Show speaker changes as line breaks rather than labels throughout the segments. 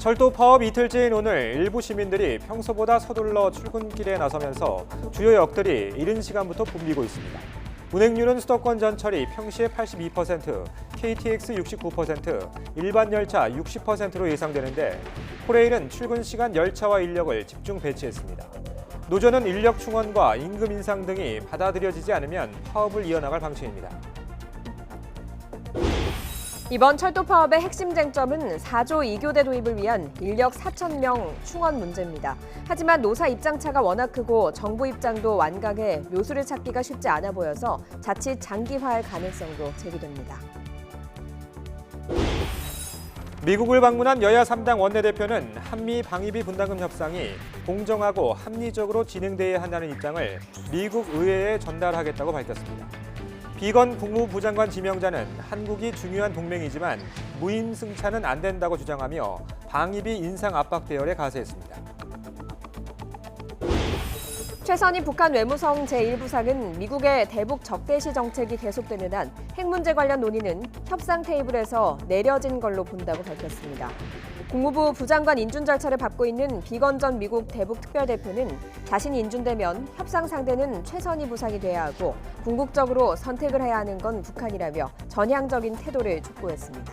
철도 파업 이틀째인 오늘 일부 시민들이 평소보다 서둘러 출근길에 나서면서 주요 역들이 이른 시간부터 붐비고 있습니다. 운행률은 수도권 전철이 평시에 82%, KTX 69%, 일반 열차 60%로 예상되는데 코레일은 출근 시간 열차와 인력을 집중 배치했습니다. 노조는 인력 충원과 임금 인상 등이 받아들여지지 않으면 파업을 이어나갈 방침입니다.
이번 철도 파업의 핵심 쟁점은 4조 2교대 도입을 위한 인력 4,000명 충원 문제입니다. 하지만 노사 입장차가 워낙 크고 정부 입장도 완강해 묘수를 찾기가 쉽지 않아 보여서 자칫 장기화할 가능성도 제기됩니다.
미국을 방문한 여야 3당 원내대표는 한미 방위비 분담금 협상이 공정하고 합리적으로 진행돼야 한다는 입장을 미국 의회에 전달하겠다고 밝혔습니다. 비건 국무부 장관 지명자는 한국이 중요한 동맹이지만 무임승차는 안 된다고 주장하며 방위비 인상 압박 대열에 가세했습니다.
최선희 북한 외무성 제1부상은 미국의 대북 적대시 정책이 계속되는 한 핵 문제 관련 논의는 협상 테이블에서 내려진 걸로 본다고 밝혔습니다. 국무부 부장관 인준 절차를 밟고 있는 비건 전 미국 대북 특별대표는 자신이 인준되면 협상 상대는 최선희 부상이 돼야 하고 궁극적으로 선택을 해야 하는 건 북한이라며 전향적인 태도를 촉구했습니다.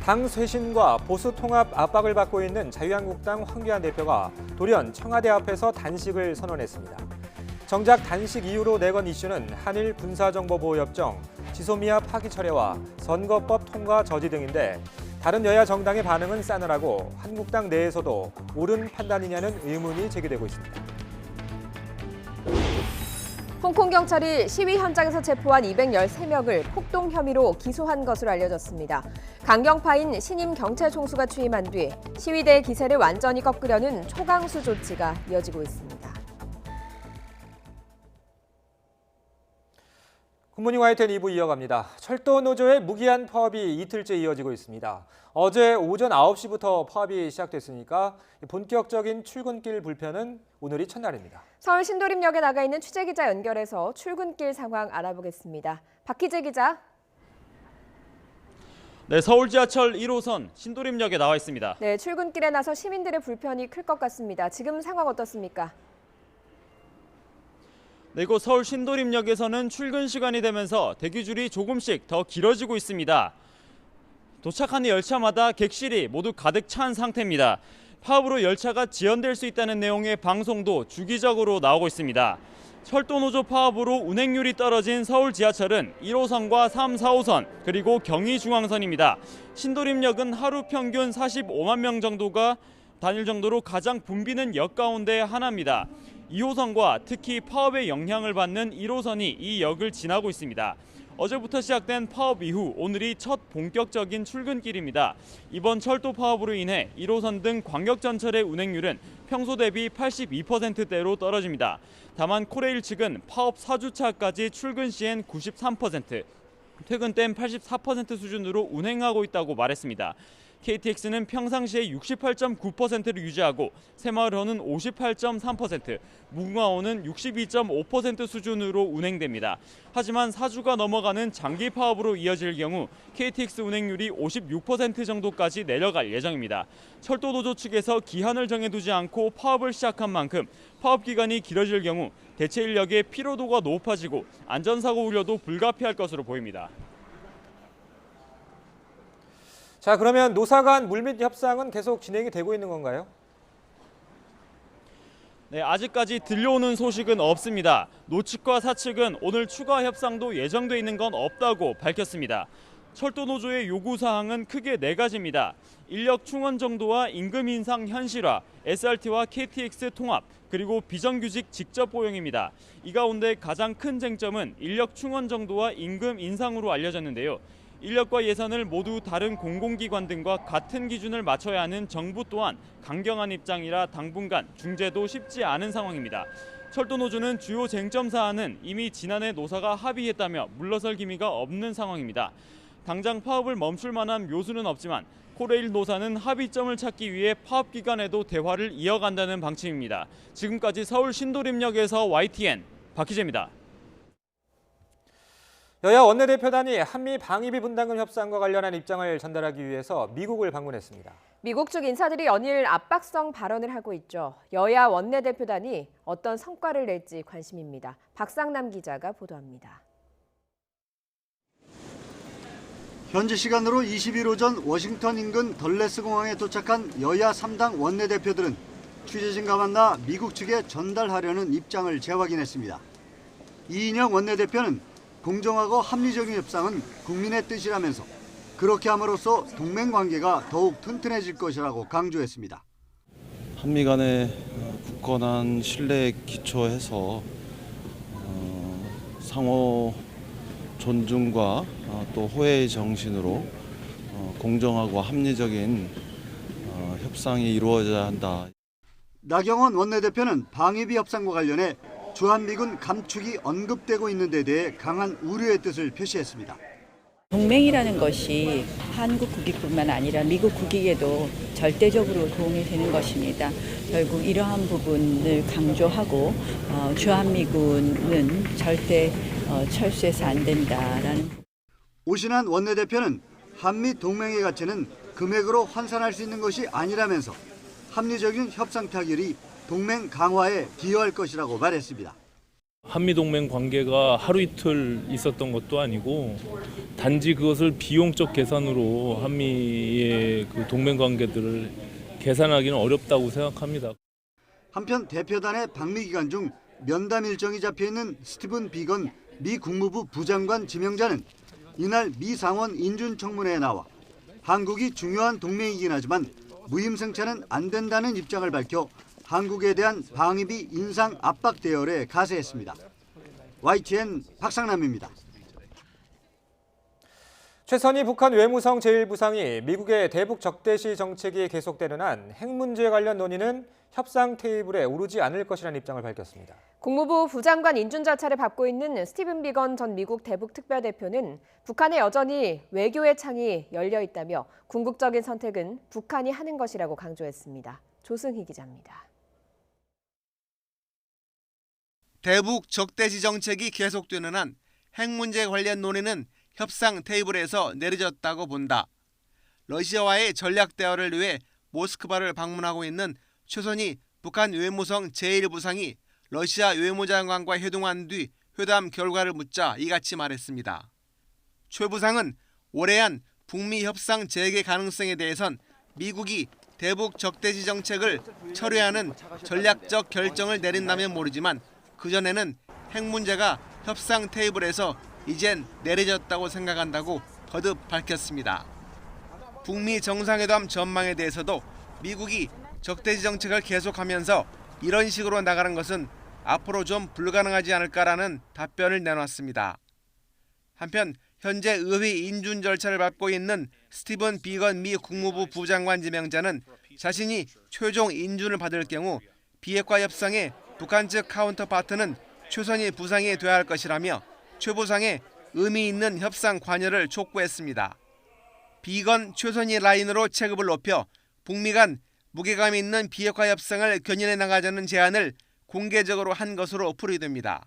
당 쇄신과 보수 통합 압박을 받고 있는 자유한국당 황교안 대표가 돌연 청와대 앞에서 단식을 선언했습니다. 정작 단식 이유로 내건 이슈는 한일 군사정보보호협정, 지소미아 파기 철회와 선거법 통과 저지 등인데 다른 여야 정당의 반응은 싸늘하고 한국당 내에서도 옳은 판단이냐는 의문이 제기되고 있습니다.
홍콩 경찰이 시위 현장에서 체포한 213명을 폭동 혐의로 기소한 것으로 알려졌습니다. 강경파인 신임 경찰 총수가 취임한 뒤 시위대의 기세를 완전히 꺾으려는 초강수 조치가 이어지고 있습니다.
굿모닝 YTN 2부 이어갑니다. 철도 노조의 무기한 파업이 이틀째 이어지고 있습니다. 어제 오전 9시부터 파업이 시작됐으니까 본격적인 출근길 불편은 오늘이 첫날입니다.
서울 신도림역에 나가 있는 취재기자 연결해서 출근길 상황 알아보겠습니다. 박희재 기자.
네, 서울 지하철 1호선 신도림역에 나와 있습니다.
네, 출근길에 나서 시민들의 불편이 클 것 같습니다. 지금 상황 어떻습니까?
네, 이곳 서울 신도림역에서는 출근 시간이 되면서 대기줄이 조금씩 더 길어지고 있습니다. 도착하는 열차마다 객실이 모두 가득 찬 상태입니다. 파업으로 열차가 지연될 수 있다는 내용의 방송도 주기적으로 나오고 있습니다. 철도노조 파업으로 운행률이 떨어진 서울 지하철은 1호선과 3, 4호선 그리고 경의중앙선입니다. 신도림역은 하루 평균 45만 명 정도가 다닐 정도로 가장 붐비는 역 가운데 하나입니다. 2호선과 특히 파업의 영향을 받는 1호선이 이 역을 지나고 있습니다. 어제부터 시작된 파업 이후 오늘이 첫 본격적인 출근길입니다. 이번 철도 파업으로 인해 1호선 등 광역전철의 운행률은 평소 대비 82%대로 떨어집니다. 다만 코레일 측은 파업 4주차까지 출근 시엔 93%, 퇴근 땐 84% 수준으로 운행하고 있다고 말했습니다. KTX는 평상시에 68.9%를 유지하고 새마을호는 58.3%, 무궁화호는 62.5% 수준으로 운행됩니다. 하지만 4주가 넘어가는 장기 파업으로 이어질 경우 KTX 운행률이 56% 정도까지 내려갈 예정입니다. 철도노조 측에서 기한을 정해두지 않고 파업을 시작한 만큼 파업 기간이 길어질 경우 대체 인력의 피로도가 높아지고 안전사고 우려도 불가피할 것으로 보입니다.
자, 그러면 노사 간 물밑 협상은 계속 진행이 되고 있는 건가요?
네, 아직까지 들려오는 소식은 없습니다. 노측과 사측은 오늘 추가 협상도 예정돼 있는 건 없다고 밝혔습니다. 철도노조의 요구사항은 크게 4가지입니다. 인력 충원 정도와 임금 인상 현실화, SRT와 KTX 통합, 그리고 비정규직 직접 고용입니다. 이 가운데 가장 큰 쟁점은 인력 충원 정도와 임금 인상으로 알려졌는데요. 인력과 예산을 모두 다른 공공기관 등과 같은 기준을 맞춰야 하는 정부 또한 강경한 입장이라 당분간 중재도 쉽지 않은 상황입니다. 철도노조는 주요 쟁점 사안은 이미 지난해 노사가 합의했다며 물러설 기미가 없는 상황입니다. 당장 파업을 멈출 만한 묘수는 없지만 코레일 노사는 합의점을 찾기 위해 파업 기간에도 대화를 이어간다는 방침입니다. 지금까지 서울 신도림역에서 YTN 박희재입니다.
여야 원내대표단이 한미 방위비 분담금 협상과 관련한 입장을 전달하기 위해서 미국을 방문했습니다.
미국 측 인사들이 연일 압박성 발언을 하고 있죠. 여야 원내대표단이 어떤 성과를 낼지 관심입니다. 박상남 기자가 보도합니다.
현지 시간으로 20일 오전 워싱턴 인근 덜레스 공항에 도착한 여야 3당 원내대표들은 취재진과 만나 미국 측에 전달하려는 입장을 재확인했습니다. 이인영 원내대표는 공정하고 합리적인 협상은 국민의 뜻이라면서 그렇게 함으로써 동맹 관계가 더욱 튼튼해질 것이라고 강조했습니다.
한미 간의 굳건한 신뢰에 기초해서 상호 존중과 또 호혜의 정신으로 공정하고 합리적인 협상이 이루어져야 한다.
나경원 원내대표는 방위비 협상과 관련해 주한미군 감축이 언급되고 있는 데 대해 강한 우려의 뜻을 표시했습니다.
동맹이라는 것이 한국 국익뿐만 아니라 미국 국익에도 절대적으로 도움이 되는 것입니다. 결국 이러한 부분을 강조하고 주한미군은 절대 철수해서 안 된다라는.
오신환 원내대표는 한미 동맹의 가치는 금액으로 환산할 수 있는 것이 아니라면서 합리적인 협상 타결이 동맹 강화에 기여할 것이라고 말했습니다.
한미동맹 관계가 하루 이틀 있었던 것도 아니고 단지 그것을 비용적 계산으로 한미의 그 동맹 관계들을 계산하기는 어렵다고 생각합니다.
한편 대표단의 방미 기간 중 면담 일정이 잡혀있는 스티븐 비건 미 국무부 부장관 지명자는 이날 미 상원 인준 청문회에 나와 한국이 중요한 동맹이긴 하지만 무임승차는 안 된다는 입장을 밝혀 한국에 대한 방위비 인상 압박 대열에 가세했습니다. YTN 박상남입니다.
최선희 북한 외무성 제1부상이 미국의 대북 적대시 정책이 계속되는 한 핵 문제 관련 논의는 협상 테이블에 오르지 않을 것이라는 입장을 밝혔습니다.
국무부 부장관 인준 절차를 밟고 있는 스티븐 비건 전 미국 대북 특별대표는 북한에 여전히 외교의 창이 열려 있다며 궁극적인 선택은 북한이 하는 것이라고 강조했습니다. 조승희 기자입니다.
대북 적대시 정책이 계속되는 한 핵 문제 관련 논의는 협상 테이블에서 내려졌다고 본다. 러시아와의 전략 대화를 위해 모스크바를 방문하고 있는 최선희 북한 외무성 제1부상이 러시아 외무장관과 회동한 뒤 회담 결과를 묻자 이같이 말했습니다. 최 부상은 올해안 북미 협상 재개 가능성에 대해선 미국이 대북 적대시 정책을 철회하는 전략적 결정을 내린다면 모르지만 그전에는 핵 문제가 협상 테이블에서 이젠 내려졌다고 생각한다고 거듭 밝혔습니다. 북미 정상회담 전망에 대해서도 미국이 적대시 정책을 계속하면서 이런 식으로 나가는 것은 앞으로 좀 불가능하지 않을까라는 답변을 내놨습니다. 한편 현재 의회 인준 절차를 밟고 있는 스티븐 비건 미 국무부 부장관 지명자는 자신이 최종 인준을 받을 경우 비핵화 협상에 북한 측 카운터파트는 최선희 부상이 돼야 할 것이라며 최 부상의 의미 있는 협상 관여를 촉구했습니다. 비건 최선희 라인으로 체급을 높여 북미 간 무게감 있는 비핵화 협상을 견인해 나가자는 제안을 공개적으로 한 것으로 풀이됩니다.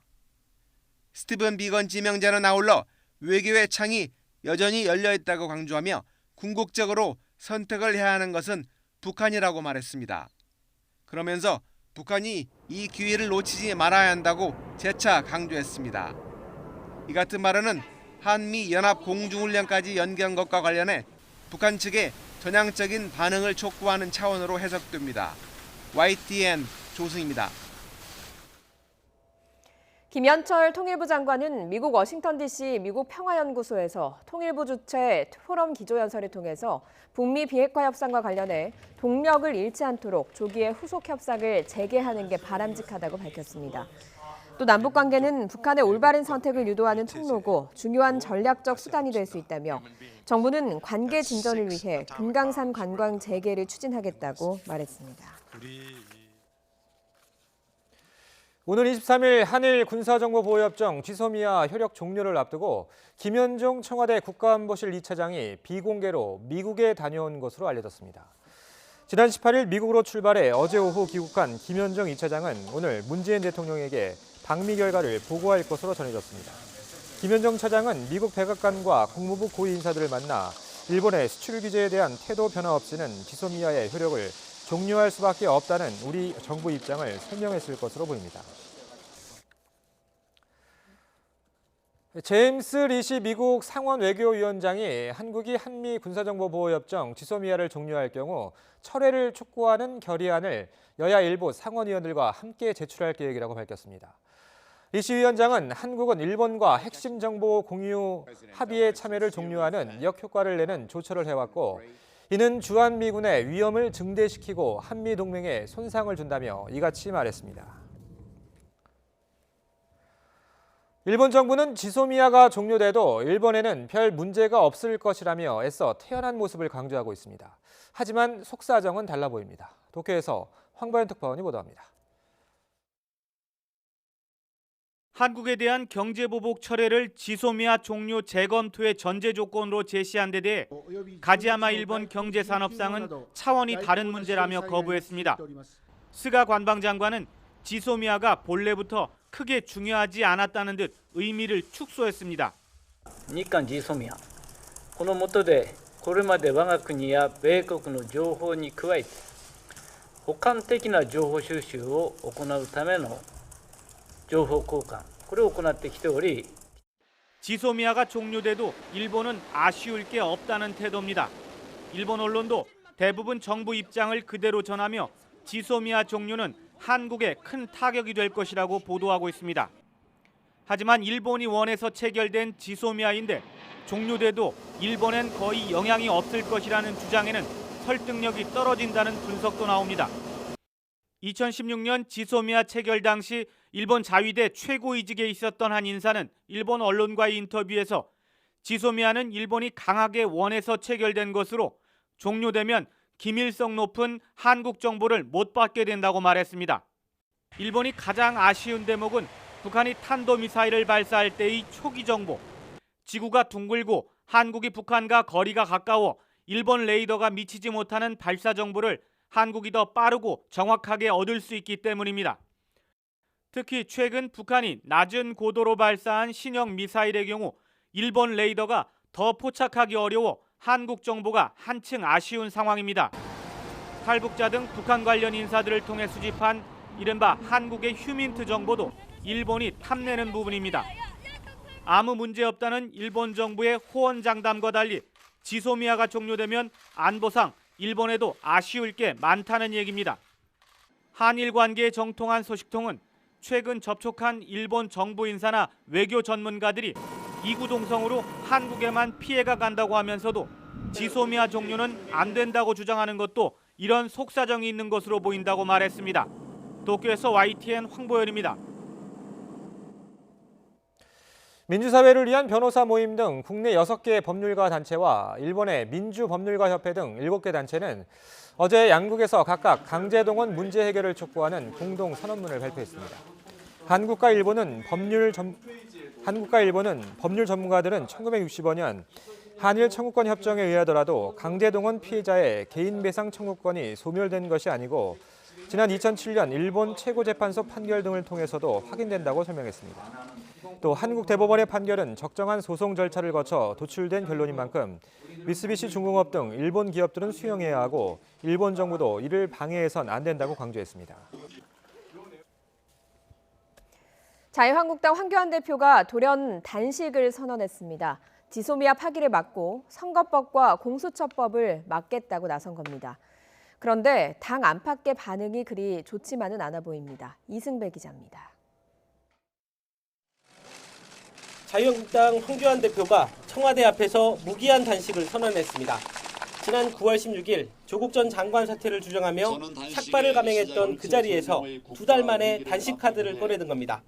스티븐 비건 지명자는 아울러 외교의 창이 여전히 열려있다고 강조하며 궁극적으로 선택을 해야 하는 것은 북한이라고 말했습니다. 그러면서 북한이 이 기회를 놓치지 말아야 한다고 재차 강조했습니다. 이 같은 발언은 한미 연합 공중훈련까지 연기한 것과 관련해 북한 측의 전향적인 반응을 촉구하는 차원으로 해석됩니다. YTN 조승입니다.
김현철 통일부 장관은 미국 워싱턴 DC 미국 평화연구소에서 통일부 주최 포럼 기조연설을 통해서 북미 비핵화 협상과 관련해 동력을 잃지 않도록 조기에 후속 협상을 재개하는 게 바람직하다고 밝혔습니다. 또 남북 관계는 북한의 올바른 선택을 유도하는 통로고 중요한 전략적 수단이 될 수 있다며 정부는 관계 진전을 위해 금강산 관광 재개를 추진하겠다고 말했습니다.
오늘 23일 한일 군사정보보호협정 지소미아 효력 종료를 앞두고 김현종 청와대 국가안보실 2차장이 비공개로 미국에 다녀온 것으로 알려졌습니다. 지난 18일 미국으로 출발해 어제 오후 귀국한 김현종 2차장은 오늘 문재인 대통령에게 방미 결과를 보고할 것으로 전해졌습니다. 김현정 차장은 미국 백악관과 국무부 고위 인사들을 만나 일본의 수출 규제에 대한 태도 변화 없이는 지소미아의 효력을 종료할 수밖에 없다는 우리 정부 입장을 설명했을 것으로 보입니다. 제임스 리시 미국 상원 외교위원장이 한국이 한미 군사정보보호협정 지소미아를 종료할 경우 철회를 촉구하는 결의안을 여야 일부 상원의원들과 함께 제출할 계획이라고 밝혔습니다. 리시 위원장은 한국은 일본과 핵심 정보 공유 합의의 참여를 종료하는 역효과를 내는 조처를 해왔고 이는 주한미군의 위험을 증대시키고 한미 동맹에 손상을 준다며 이같이 말했습니다. 일본 정부는 지소미아가 종료돼도 일본에는 별 문제가 없을 것이라며 애써 태연한 모습을 강조하고 있습니다. 하지만 속사정은 달라 보입니다. 도쿄에서 황보현 특파원이 보도합니다.
한국에 대한 경제보복 철회를 지소미아 종료 재검토의 전제 조건으로 제시한 데 대해 가지야마 일본 경제산업상은 차원이 다른 문제라며 거부했습니다. 스가 관방장관은 지소미아가 본래부터 크게 중요하지 않았다는 듯 의미를 축소했습니다.
日韓 지소미아 この下でこれまで我が国や米国の情報に加えて補完的な情報収集を行うための情報交換これを行ってきており
지소미아가 종료돼도 일본은 아쉬울 게 없다는 태도입니다. 일본 언론도 대부분 정부 입장을 그대로 전하며 지소미아 종료는 한국에 큰 타격이 될 것이라고 보도하고 있습니다. 하지만 일본이 원해서 체결된 지소미아인데 종료돼도 일본엔 거의 영향이 없을 것이라는 주장에는 설득력이 떨어진다는 분석도 나옵니다. 2016년 지소미아 체결 당시 일본 자위대 최고위직에 있었던 한 인사는 일본 언론과의 인터뷰에서 지소미아는 일본이 강하게 원해서 체결된 것으로 종료되면 기밀성 높은 한국 정보를 못 받게 된다고 말했습니다. 일본이 가장 아쉬운 대목은 북한이 탄도미사일을 발사할 때의 초기 정보. 지구가 둥글고 한국이 북한과 거리가 가까워 일본 레이더가 미치지 못하는 발사 정보를 한국이 더 빠르고 정확하게 얻을 수 있기 때문입니다. 특히 최근 북한이 낮은 고도로 발사한 신형 미사일의 경우 일본 레이더가 더 포착하기 어려워 한국 정보가 한층 아쉬운 상황입니다. 탈북자 등 북한 관련 인사들을 통해 수집한 이른바 한국의 휴민트 정보도 일본이 탐내는 부분입니다. 아무 문제 없다는 일본 정부의 호언장담과 달리 지소미아가 종료되면 안보상 일본에도 아쉬울 게 많다는 얘기입니다. 한일 관계에 정통한 소식통은 최근 접촉한 일본 정부 인사나 외교 전문가들이 이구동성으로 한국에만 피해가 간다고 하면서도 지소미아 종료는 안 된다고 주장하는 것도 이런 속사정이 있는 것으로 보인다고 말했습니다. 도쿄에서 YTN 황보현입니다.
민주사회를 위한 변호사 모임 등 국내 6개 법률가 단체와 일본의 민주법률가협회 등 7개 단체는 어제 양국에서 각각 강제동원 문제 해결을 촉구하는 공동 선언문을 발표했습니다. 한국과 일본은 법률 전문가들은 1965년 한일 청구권 협정에 의하더라도 강제동원 피해자의 개인배상 청구권이 소멸된 것이 아니고 지난 2007년 일본 최고재판소 판결 등을 통해서도 확인된다고 설명했습니다. 또 한국 대법원의 판결은 적정한 소송 절차를 거쳐 도출된 결론인 만큼 미쓰비시 중공업 등 일본 기업들은 수용해야 하고 일본 정부도 이를 방해해선 안 된다고 강조했습니다.
자유한국당 황교안 대표가 돌연 단식을 선언했습니다. 지소미아 파기를 막고 선거법과 공수처법을 막겠다고 나선 겁니다. 그런데 당 안팎의 반응이 그리 좋지만은 않아 보입니다. 이승배 기자입니다.
자유한국당 황교안 대표가 청와대 앞에서 무기한 단식을 선언했습니다. 지난 9월 16일 조국 전 장관 사퇴를 주장하며 삭발을 감행했던 그 자리에서 2달 만에 단식 카드를 꺼내든 겁니다.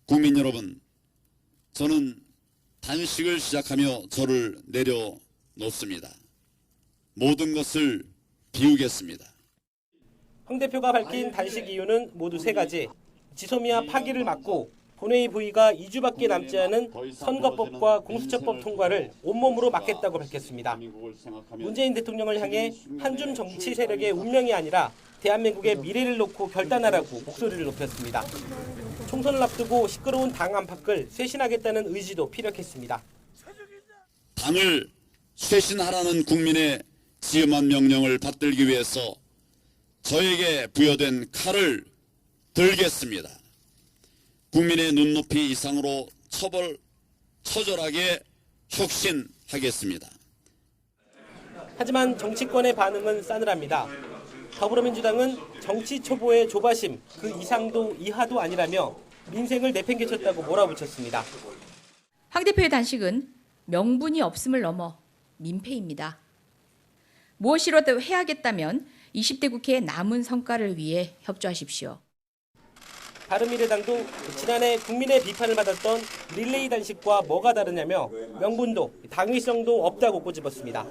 국민 여러분, 저는 단식을 시작하며 저를 내려놓습니다. 모든 것을 비우겠습니다.
황 대표가 밝힌 단식 이유는 모두 3가지. 지소미아 파기를 막고 본회의 부의가 2주밖에 남지 않은 선거법과 공수처법 통과를 온몸으로 막겠다고 밝혔습니다. 문재인 대통령을 향해 한줌 정치 세력의 운명이 아니라 대한민국의 미래를 놓고 결단하라고 목소리를 높였습니다. 총선을 앞두고 시끄러운 당 안팎을 쇄신하겠다는 의지도 피력했습니다.
당을 쇄신하라는 국민의 지엄한 명령을 받들기 위해서 저에게 부여된 칼을 들겠습니다. 국민의 눈높이 이상으로 처절하게 혁신하겠습니다.
하지만 정치권의 반응은 싸늘합니다. 더불어민주당은 정치 초보의 조바심 그 이상도 이하도 아니라며 민생을 내팽개쳤다고 몰아붙였습니다.
황 대표의 단식은 명분이 없음을 넘어 민폐입니다. 무엇이라도 해야겠다면 20대 국회의 남은 성과를 위해 협조하십시오.
바른미래당도 지난해 국민의 비판을 받았던 릴레이 단식과 뭐가 다르냐며 명분도 당위성도 없다고 꼬집었습니다.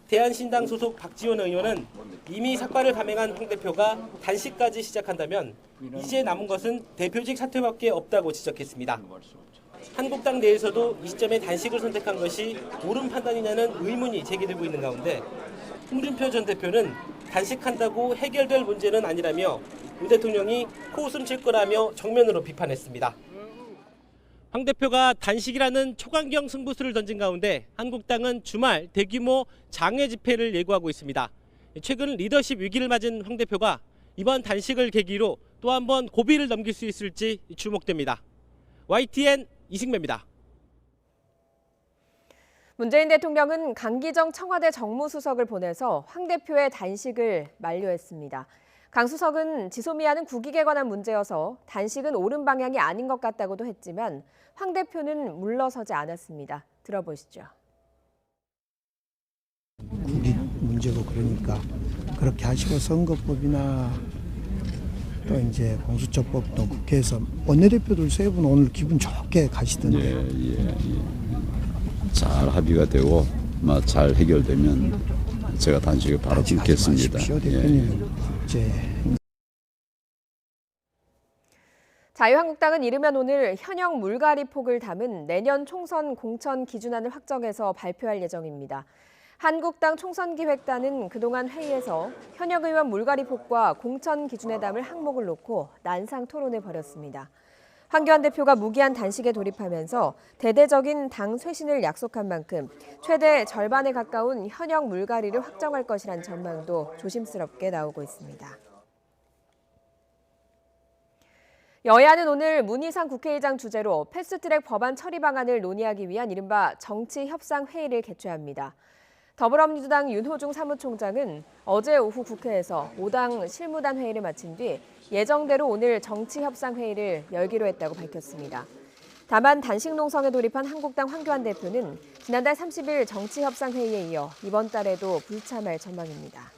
대한신당 소속 박지원 의원은 이미 삭발을 감행한 황 대표가 단식까지 시작한다면 이제 남은 것은 대표직 사퇴밖에 없다고 지적했습니다. 한국당 내에서도 이 시점에 단식을 선택한 것이 옳은 판단이냐는 의문이 제기되고 있는 가운데 홍준표 전 대표는 단식한다고 해결될 문제는 아니라며 문 대통령이 코웃음 칠 거라며 정면으로 비판했습니다. 황 대표가 단식이라는 초강경 승부수를 던진 가운데 한국당은 주말 대규모 장외 집회를 예고하고 있습니다. 최근 리더십 위기를 맞은 황 대표가 이번 단식을 계기로 또 한 번 고비를 넘길 수 있을지 주목됩니다. YTN 이승배입니다.
문재인 대통령은 강기정 청와대 정무수석을 보내서 황 대표의 단식을 만류했습니다. 강 수석은 지소미아는 국익에 관한 문제여서 단식은 옳은 방향이 아닌 것 같다고도 했지만 황 대표는 물러서지 않았습니다. 들어보시죠.
국익 문제고 그러니까 그렇게 하시고 선거법이나 또 이제 공수처법도 국회에서 원내대표들 세 분 오늘 기분 좋게 가시던데.
잘 합의가 되고 잘 해결되면 제가 단식을 바로 끊겠습니다.
자유한국당은 이르면 오늘 현역 물갈이 폭을 담은 내년 총선 공천 기준안을 확정해서 발표할 예정입니다. 한국당 총선기획단은 그동안 회의에서 현역 의원 물갈이 폭과 공천 기준에 담을 항목을 놓고 난상 토론을 벌였습니다. 황교안 대표가 무기한 단식에 돌입하면서 대대적인 당 쇄신을 약속한 만큼 최대 절반에 가까운 현역 물갈이를 확정할 것이란 전망도 조심스럽게 나오고 있습니다. 여야는 오늘 문희상 국회의장 주재로 패스트트랙 법안 처리 방안을 논의하기 위한 이른바 정치협상회의를 개최합니다. 더불어민주당 윤호중 사무총장은 어제 오후 국회에서 5당 실무단 회의를 마친 뒤 예정대로 오늘 정치협상회의를 열기로 했다고 밝혔습니다. 다만 단식 농성에 돌입한 한국당 황교안 대표는 지난달 30일 정치협상회의에 이어 이번 달에도 불참할 전망입니다.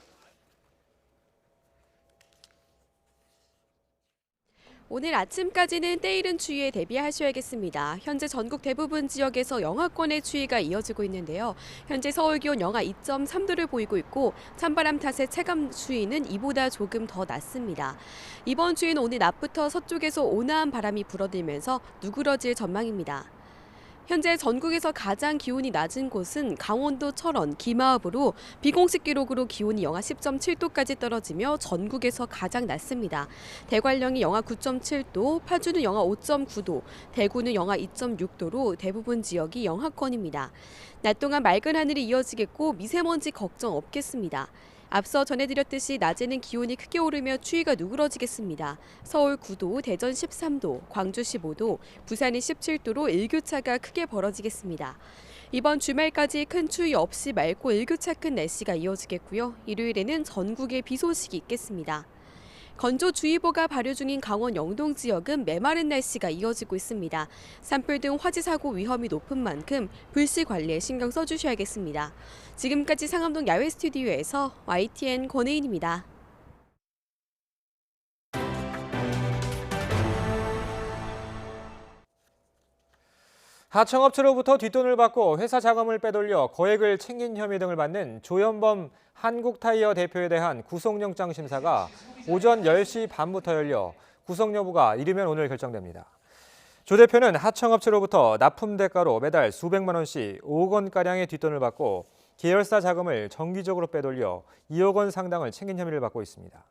오늘 아침까지는 때이른 추위에 대비하셔야겠습니다. 현재 전국 대부분 지역에서 영하권의 추위가 이어지고 있는데요. 현재 서울 기온 영하 2.3도를 보이고 있고 찬바람 탓에 체감 추위는 이보다 조금 더 낮습니다. 이번 추위는 오늘 낮부터 서쪽에서 온화한 바람이 불어들면서 누그러질 전망입니다. 현재 전국에서 가장 기온이 낮은 곳은 강원도 철원, 김하읍으로 비공식 기록으로 기온이 영하 10.7도까지 떨어지며 전국에서 가장 낮습니다. 대관령이 영하 9.7도, 파주는 영하 5.9도, 대구는 영하 2.6도로 대부분 지역이 영하권입니다. 낮 동안 맑은 하늘이 이어지겠고 미세먼지 걱정 없겠습니다. 앞서 전해드렸듯이 낮에는 기온이 크게 오르며 추위가 누그러지겠습니다. 서울 9도, 대전 13도, 광주 15도, 부산이 17도로 일교차가 크게 벌어지겠습니다. 이번 주말까지 큰 추위 없이 맑고 일교차 큰 날씨가 이어지겠고요. 일요일에는 전국에 비 소식이 있겠습니다. 건조주의보가 발효 중인 강원 영동 지역은 메마른 날씨가 이어지고 있습니다. 산불 등 화재 사고 위험이 높은 만큼 불씨 관리에 신경 써주셔야겠습니다. 지금까지 상암동 야외 스튜디오에서 YTN 권혜인입니다.
하청업체로부터 뒷돈을 받고 회사 자금을 빼돌려 거액을 챙긴 혐의 등을 받는 조현범 한국타이어 대표에 대한 구속영장 심사가 오전 10시 반부터 열려 구속 여부가 이르면 오늘 결정됩니다. 조 대표는 하청업체로부터 납품 대가로 매달 수백만 원씩 5억 원가량의 뒷돈을 받고 계열사 자금을 정기적으로 빼돌려 2억 원 상당을 챙긴 혐의를 받고 있습니다.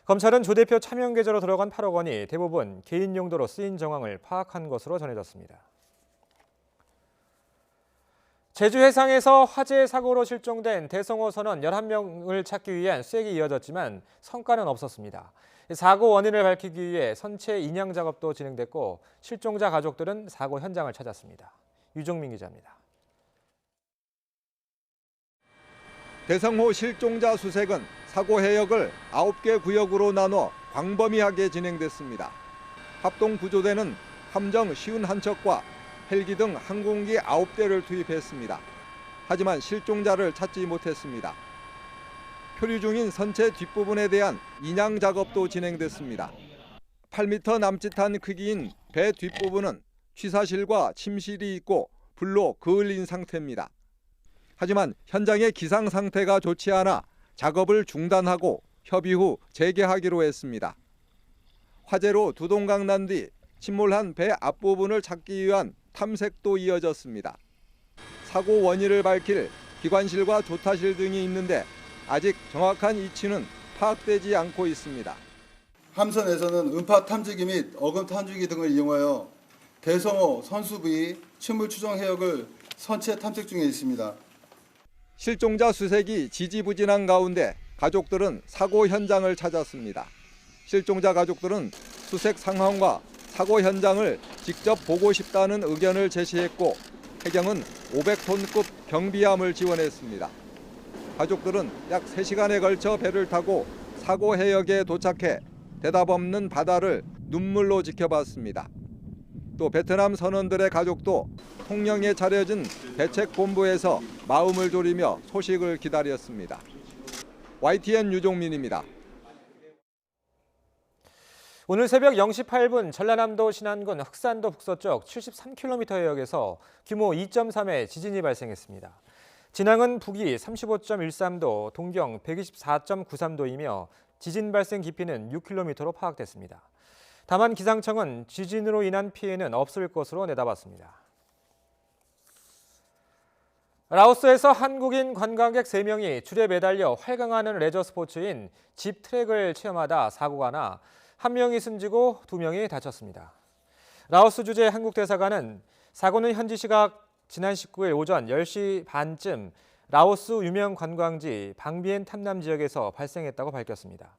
검찰은 조 대표 차명 계좌로 들어간 8억 원이 대부분 개인 용도로 쓰인 정황을 파악한 것으로 전해졌습니다. 제주 해상에서 화재 사고로 실종된 대성호 선원 11명을 찾기 위한 수색이 이어졌지만 성과는 없었습니다. 사고 원인을 밝히기 위해 선체 인양 작업도 진행됐고 실종자 가족들은 사고 현장을 찾았습니다. 유종민 기자입니다.
대성호 실종자 수색은 사고 해역을 9개 구역으로 나눠 광범위하게 진행됐습니다. 합동 구조대는 함정 51척과 헬기 등 항공기 9대를 투입했습니다. 하지만 실종자를 찾지 못했습니다. 표류 중인 선체 뒷부분에 대한 인양 작업도 진행됐습니다. 8m 남짓한 크기인 배 뒷부분은 취사실과 침실이 있고 불로 그을린 상태입니다. 하지만 현장의 기상 상태가 좋지 않아 작업을 중단하고 협의 후 재개하기로 했습니다. 화재로 두동강 난 뒤 침몰한 배 앞부분을 찾기 위한 탐색도 이어졌습니다. 사고 원인을 밝힐 기관실과 조타실 등이 있는데 아직 정확한 위치는 파악되지 않고 있습니다.
함선에서는 음파 탐지기 및 어금 탐지기 등을 이용하여 대성호 선수 부위 침몰 추정 해역을 선체 탐색 중에 있습니다.
실종자 수색이 지지부진한 가운데 가족들은 사고 현장을 찾았습니다. 실종자 가족들은 수색 상황과 사고 현장을 직접 보고 싶다는 의견을 제시했고 해경은 500톤급 경비함을 지원했습니다. 가족들은 약 3시간에 걸쳐 배를 타고 사고 해역에 도착해 대답 없는 바다를 눈물로 지켜봤습니다. 또 베트남 선원들의 가족도 통영에 차려진 대책본부에서 마음을 졸이며 소식을 기다렸습니다. YTN 유종민입니다.
오늘 새벽 0시 8분 전라남도 신안군 흑산도 북서쪽 73km 해역에서 규모 2.3의 지진이 발생했습니다. 진앙은 북위 35.13도, 동경 124.93도이며 지진 발생 깊이는 6km로 파악됐습니다. 다만 기상청은 지진으로 인한 피해는 없을 것으로 내다봤습니다. 라오스에서 한국인 관광객 3명이 줄에 매달려 활강하는 레저 스포츠인 집 트랙을 체험하다 사고가 나 1명이 숨지고 2명이 다쳤습니다. 라오스 주재 한국 대사관은 사고는 현지 시각 지난 19일 오전 10시 반쯤 라오스 유명 관광지 방비엔 탐남 지역에서 발생했다고 밝혔습니다.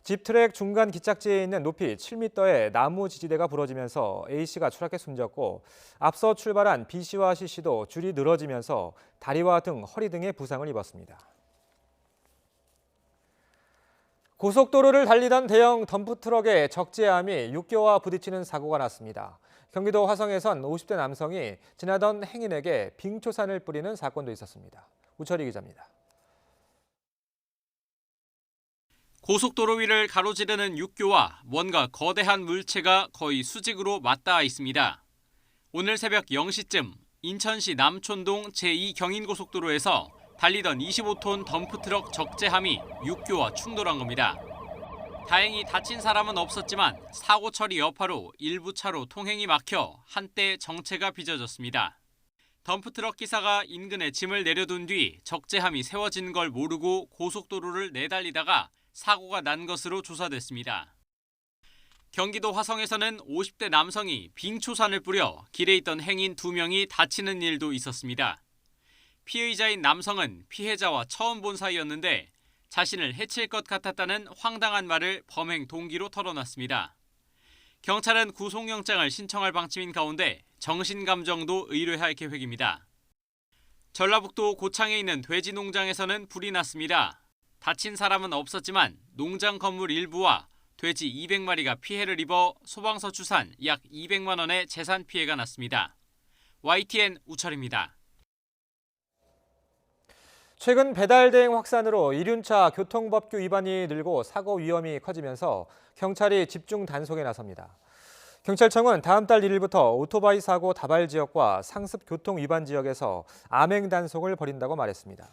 집 트랙 중간 기착지에 있는 높이 7m의 나무 지지대가 부러지면서 A씨가 추락해 숨졌고 앞서 출발한 B씨와 C씨도 줄이 늘어지면서 다리와 등, 허리 등의 부상을 입었습니다. 고속도로를 달리던 대형 덤프트럭의 적재함이 육교와 부딪히는 사고가 났습니다. 경기도 화성에선 50대 남성이 지나던 행인에게 빙초산을 뿌리는 사건도 있었습니다. 우철희 기자입니다.
고속도로 위를 가로지르는 육교와 뭔가 거대한 물체가 거의 수직으로 맞닿아 있습니다. 오늘 새벽 0시쯤 인천시 남촌동 제2경인고속도로에서 달리던 25톤 덤프트럭 적재함이 육교와 충돌한 겁니다. 다행히 다친 사람은 없었지만 사고 처리 여파로 일부 차로 통행이 막혀 한때 정체가 빚어졌습니다. 덤프트럭 기사가 인근에 짐을 내려둔 뒤 적재함이 세워진 걸 모르고 고속도로를 내달리다가 사고가 난 것으로 조사됐습니다. 경기도 화성에서는 50대 남성이 빙초산을 뿌려 길에 있던 행인 2명이 다치는 일도 있었습니다. 피의자인 남성은 피해자와 처음 본 사이였는데 자신을 해칠 것 같았다는 황당한 말을 범행 동기로 털어놨습니다. 경찰은 구속영장을 신청할 방침인 가운데 정신감정도 의뢰할 계획입니다. 전라북도 고창에 있는 돼지 농장에서는 불이 났습니다. 다친 사람은 없었지만 농장 건물 일부와 돼지 200마리가 피해를 입어 소방서 추산 약 200만 원의 재산 피해가 났습니다. YTN 우철입니다.
최근 배달 대행 확산으로 이륜차 교통법규 위반이 늘고 사고 위험이 커지면서 경찰이 집중 단속에 나섭니다. 경찰청은 다음 달 1일부터 오토바이 사고 다발 지역과 상습 교통 위반 지역에서 암행 단속을 벌인다고 말했습니다.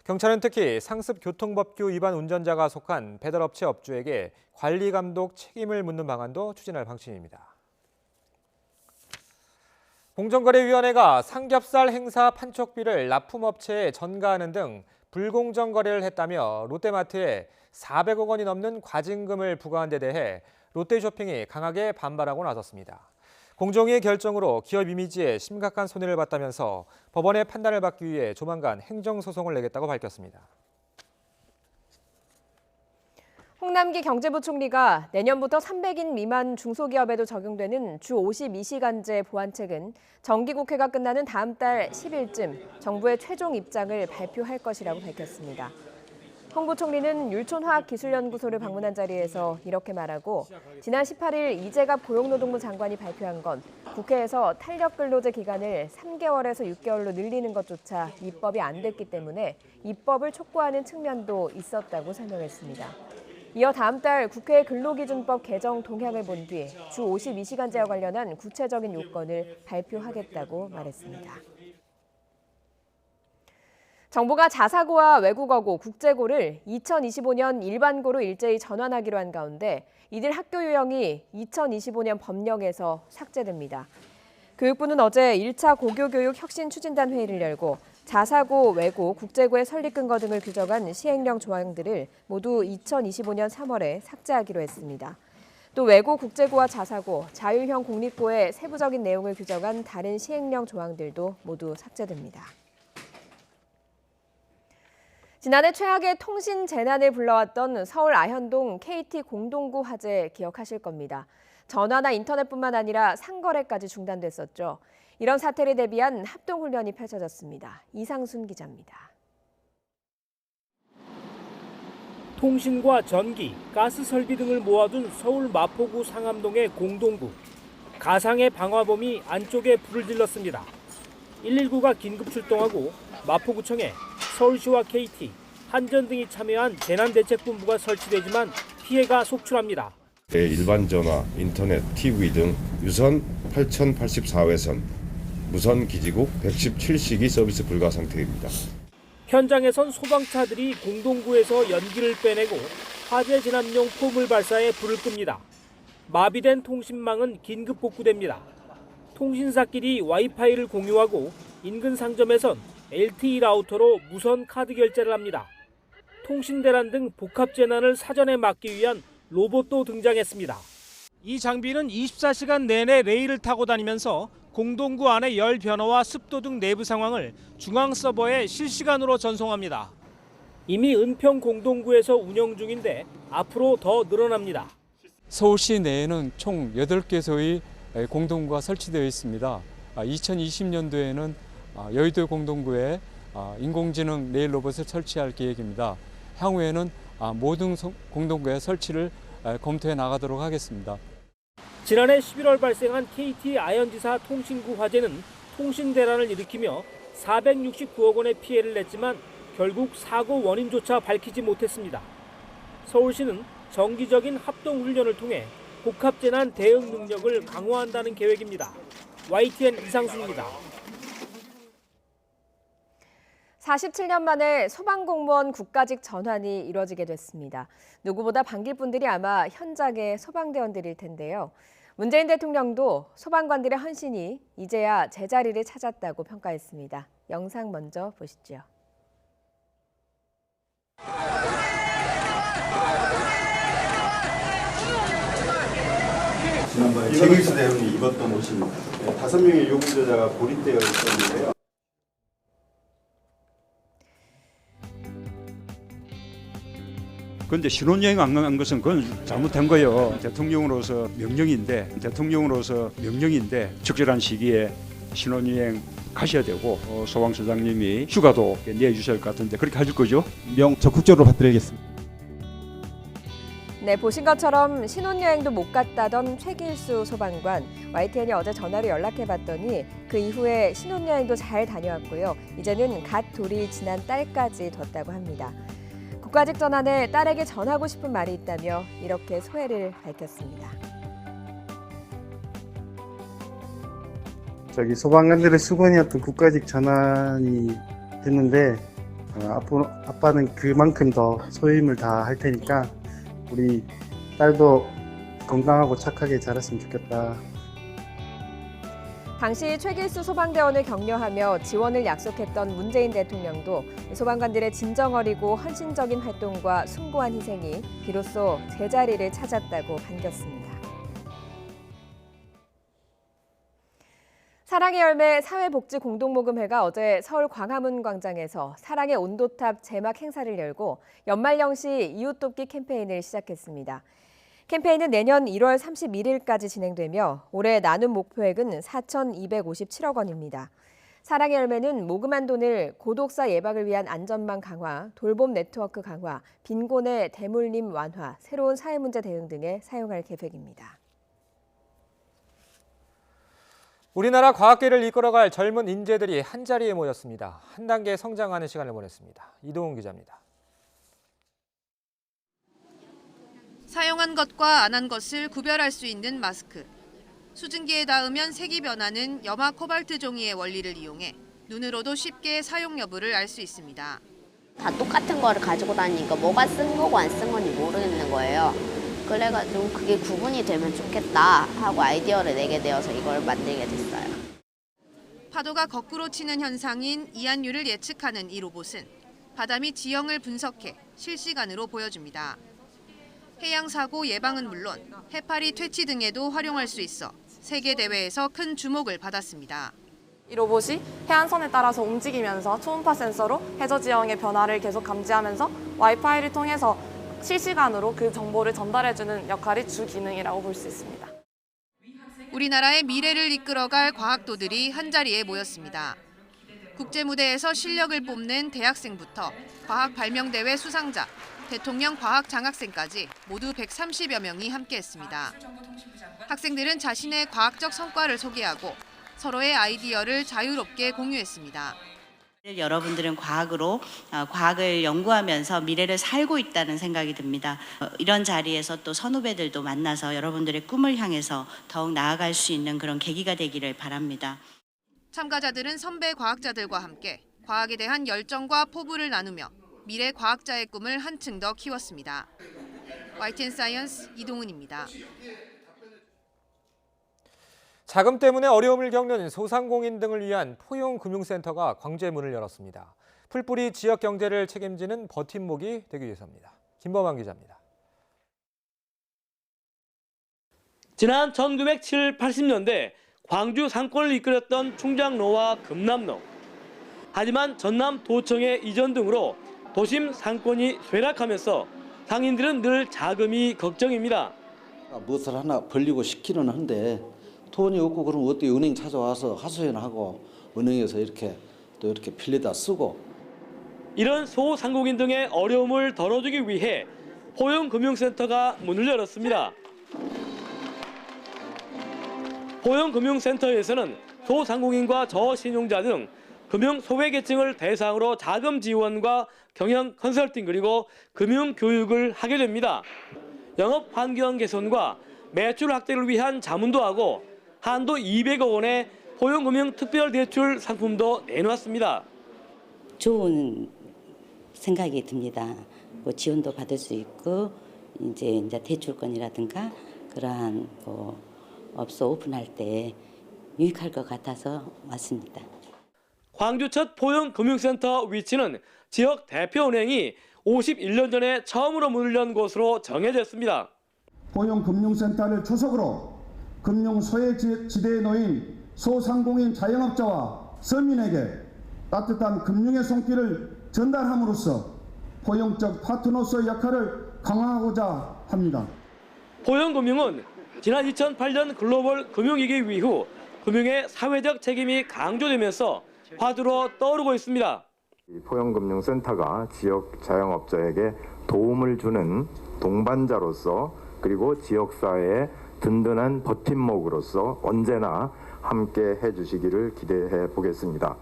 경찰은 특히 상습 교통법규 위반 운전자가 속한 배달업체 업주에게 관리 감독 책임을 묻는 방안도 추진할 방침입니다. 공정거래위원회가 삼겹살 행사 판촉비를 납품업체에 전가하는 등 불공정 거래를 했다며 롯데마트에 400억 원이 넘는 과징금을 부과한 데 대해 롯데쇼핑이 강하게 반발하고 나섰습니다. 공정위의 결정으로 기업 이미지에 심각한 손해를 봤다면서 법원의 판단을 받기 위해 조만간 행정소송을 내겠다고 밝혔습니다.
홍남기 경제부총리가 내년부터 300인 미만 중소기업에도 적용되는 주 52시간제 보완책은 정기국회가 끝나는 다음 달 10일쯤 정부의 최종 입장을 발표할 것이라고 밝혔습니다. 홍 부총리는 율촌화학기술연구소를 방문한 자리에서 이렇게 말하고 지난 18일 이재갑 고용노동부 장관이 발표한 건 국회에서 탄력근로제 기간을 3개월에서 6개월로 늘리는 것조차 입법이 안 됐기 때문에 입법을 촉구하는 측면도 있었다고 설명했습니다. 이어 다음 달 국회 근로기준법 개정 동향을 본 뒤 주 52시간제와 관련한 구체적인 요건을 발표하겠다고 말했습니다. 정부가 자사고와 외국어고, 국제고를 2025년 일반고로 일제히 전환하기로 한 가운데 이들 학교 유형이 2025년 법령에서 삭제됩니다. 교육부는 어제 1차 고교교육 혁신추진단 회의를 열고 자사고, 외고, 국제고의 설립 근거 등을 규정한 시행령 조항들을 모두 2025년 3월에 삭제하기로 했습니다. 또 외고, 국제고와 자사고, 자율형 공립고의 세부적인 내용을 규정한 다른 시행령 조항들도 모두 삭제됩니다. 지난해 최악의 통신 재난을 불러왔던 서울 아현동 KT 공동구 화재 기억하실 겁니다. 전화나 인터넷뿐만 아니라 상거래까지 중단됐었죠. 이런 사태를 대비한 합동훈련이 펼쳐졌습니다. 이상순 기자입니다.
통신과 전기, 가스 설비 등을 모아둔 서울 마포구 상암동의 공동구. 가상의 방화범이 안쪽에 불을 질렀습니다. 119가 긴급 출동하고 마포구청에 서울시와 KT, 한전 등이 참여한 재난대책본부가 설치되지만 피해가 속출합니다.
일반 전화, 인터넷, TV 등 유선 8084회선, 무선 기지국 117식이 서비스 불가 상태입니다.
현장에선 소방차들이 공동구에서 연기를 빼내고 화재 진압용 폼을 발사해 불을 끕니다. 마비된 통신망은 긴급 복구됩니다. 통신사끼리 와이파이를 공유하고 인근 상점에선 LTE 라우터로 무선 카드 결제를 합니다. 통신 대란 등 복합 재난을 사전에 막기 위한 로봇도 등장했습니다. 이 장비는 24시간 내내 레일을 타고 다니면서 공동구 안의 열 변화와 습도 등 내부 상황을 중앙 서버에 실시간으로 전송합니다. 이미 은평 공동구에서 운영 중인데 앞으로 더 늘어납니다.
서울시 내에는 총 8개소의 공동구가 설치되어 있습니다. 2020년도에는 여의도 공동구에 인공지능 레일 로봇을 설치할 계획입니다. 향후에는 모든 공동구의 설치를 검토해 나가도록 하겠습니다.
지난해 11월 발생한 KT 아현지사 통신구 화재는 통신 대란을 일으키며 469억 원의 피해를 냈지만 결국 사고 원인조차 밝히지 못했습니다. 서울시는 정기적인 합동훈련을 통해 복합재난 대응 능력을 강화한다는 계획입니다. YTN 이상순입니다.
47년 만에 소방공무원 국가직 전환이 이뤄지게 됐습니다. 누구보다 반길 분들이 아마 현장의 소방대원들일 텐데요. 문재인 대통령도 소방관들의 헌신이 이제야 제자리를 찾았다고 평가했습니다. 영상 먼저 보시죠.
지난번에 최경수 대원이 입었던 옷입니다. 5명의 요구자가 고립되어 있었는데요.
그런데 신혼여행 안 간 것은 그건 잘못된 거예요. 대통령으로서 명령인데 적절한 시기에 신혼여행 가셔야 되고 소방서장님이 휴가도 내주셔야 할 것 같은데 그렇게 하실 거죠?
적극적으로 받들겠습니다.
네, 보신 것처럼 신혼여행도 못 갔다던 최길수 소방관. YTN이 어제 전화로 연락해봤더니 그 이후에 신혼여행도 잘 다녀왔고요. 이제는 갓 돌이 지난 딸까지 뒀다고 합니다. 국가직 전환에 딸에게 전하고 싶은 말이 있다며 이렇게 소회를 밝혔습니다.
소방관들의 수건이었던 국가직 전환이 됐는데 앞으로 아빠는 그만큼 더 소임을 다 할 테니까 우리 딸도 건강하고 착하게 자랐으면 좋겠다.
당시 최길수 소방대원을 격려하며 지원을 약속했던 문재인 대통령도 소방관들의 진정 어리고 헌신적인 활동과 숭고한 희생이 비로소 제자리를 찾았다고 반겼습니다. 사랑의 열매 사회복지공동모금회가 어제 서울 광화문 광장에서 사랑의 온도탑 제막 행사를 열고 연말연시 이웃돕기 캠페인을 시작했습니다. 캠페인은 내년 1월 31일까지 진행되며 올해 나눔 목표액은 4,257억 원입니다. 사랑의 열매는 모금한 돈을 고독사 예방을 위한 안전망 강화, 돌봄 네트워크 강화, 빈곤의 대물림 완화, 새로운 사회문제 대응 등에 사용할 계획입니다.
우리나라 과학계를 이끌어갈 젊은 인재들이 한자리에 모였습니다. 한 단계 성장하는 시간을 보냈습니다. 이동훈 기자입니다.
사용한 것과 안 한 것을 구별할 수 있는 마스크. 수증기에 닿으면 색이 변하는 염화 코발트 종이의 원리를 이용해 눈으로도 쉽게 사용 여부를 알 수 있습니다.
다 똑같은 거를 가지고 다니니까 뭐가 쓴 거고 안 쓴 건지 모르겠는 거예요. 그래가지고 그게 구분이 되면 좋겠다 하고 아이디어를 내게 되어서 이걸 만들게 됐어요.
파도가 거꾸로 치는 현상인 이안율을 예측하는 이 로봇은 바다 및 지형을 분석해 실시간으로 보여줍니다. 해양 사고 예방은 물론 해파리 퇴치 등에도 활용할 수 있어 세계 대회에서 큰 주목을 받았습니다.
이 로봇이 해안선에 따라서 움직이면서 초음파 센서로 해저 지형의 변화를 계속 감지하면서 와이파이를 통해서 실시간으로 그 정보를 전달해주는 역할이 주 기능이라고 볼 수 있습니다.
우리나라의 미래를 이끌어갈 과학도들이 한자리에 모였습니다. 국제무대에서 실력을 뽐낸 대학생부터 과학 발명대회 수상자, 대통령 과학 장학생까지 모두 130여 명이 함께했습니다. 학생들은 자신의 과학적 성과를 소개하고 서로의 아이디어를 자유롭게 공유했습니다.
여러분들은 과학을 연구하면서 미래를 살고 있다는 생각이 듭니다. 이런 자리에서 또 선후배들도 만나서 여러분들의 꿈을 향해서 더욱 나아갈 수 있는 그런 계기가 되기를 바랍니다.
참가자들은 선배 과학자들과 함께 과학에 대한 열정과 포부를 나누며 미래 과학자의 꿈을 한층 더 키웠습니다. YTN 사이언스 이동훈입니다.
자금 때문에 어려움을 겪는 소상공인 등을 위한 포용금융센터가 광주에 문을 열었습니다. 풀뿌리 지역 경제를 책임지는 버팀목이 되기 위해서입니다. 김범환 기자입니다.
지난 1970, 80년대 광주 상권을 이끌었던 충장로와 금남로. 하지만 전남 도청의 이전 등으로 도심 상권이 쇠락하면서 상인들은 늘 자금이 걱정입니다.
무엇을 하나 벌리고 싶기는 한데 돈이 없고 그러면 어떻게 은행 찾아와서 하소연하고 은행에서 이렇게 빌려다 쓰고.
이런 소상공인 등의 어려움을 덜어주기 위해 포용금융센터가 문을 열었습니다. 포용금융센터에서는 소상공인과 저신용자 등 금융 소외계층을 대상으로 자금 지원과 경영 컨설팅 그리고 금융 교육을 하게 됩니다. 영업 환경 개선과 매출 확대를 위한 자문도 하고 한도 200억 원의 포용금융 특별대출 상품도 내놓았습니다.
좋은 생각이 듭니다. 뭐 지원도 받을 수 있고 이제 대출권이라든가 그러한 업소 오픈할 때 유익할 것 같아서 왔습니다.
광주 첫 포용금융센터 위치는 지역 대표은행이 51년 전에 처음으로 문을 연 곳으로 정해졌습니다.
포용금융센터를 초석으로 금융 소외지대에 놓인 소상공인 자영업자와 서민에게 따뜻한 금융의 손길을 전달함으로써 포용적 파트너로서의 역할을 강화하고자 합니다.
포용금융은 지난 2008년 글로벌 금융위기 이후 금융의 사회적 책임이 강조되면서 화두로 떠오르고 있습니다.
포용금융센터가 지역 자영업자에게 도움을 주는 동반자로서 그리고 지역사회의 든든한 버팀목으로서 언제나 함께 해주시기를 기대해 보겠습니다.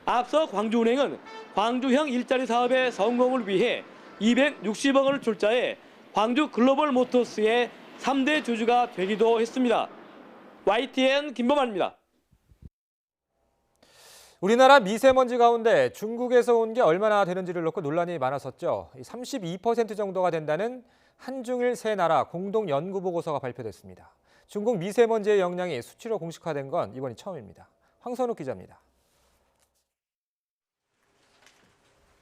앞서 광주은행은 광주형 일자리 사업의 성공을 위해 260억 원을 출자해 광주 글로벌 모터스의 3대 주주가 되기도 했습니다. YTN 김범환입니다.
우리나라 미세먼지 가운데 중국에서 온 게 얼마나 되는지를 놓고 논란이 많았었죠. 32% 정도가 된다는 한중일 세 나라 공동 연구 보고서가 발표됐습니다. 중국 미세먼지의 영향이 수치로 공식화된 건 이번이 처음입니다. 황선욱 기자입니다.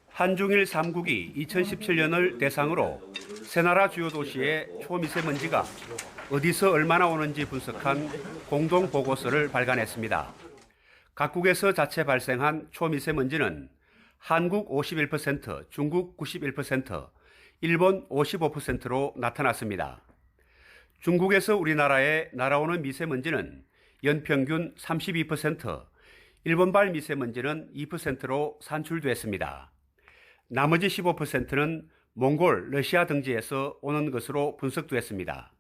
한중일 3국이 2017년을 대상으로 세 나라 주요 도시의 초미세먼지가 어디서 얼마나 오는지 분석한 공동 보고서를 발간했습니다. 각국에서 자체 발생한 초미세먼지는 한국 51%, 중국 91%, 일본 55%로 나타났습니다. 중국에서 우리나라에 날아오는 미세먼지는 연평균 32%, 일본발 미세먼지는 2%로 산출됐습니다. 나머지 15%는 몽골, 러시아 등지에서 오는 것으로 분석됐습니다.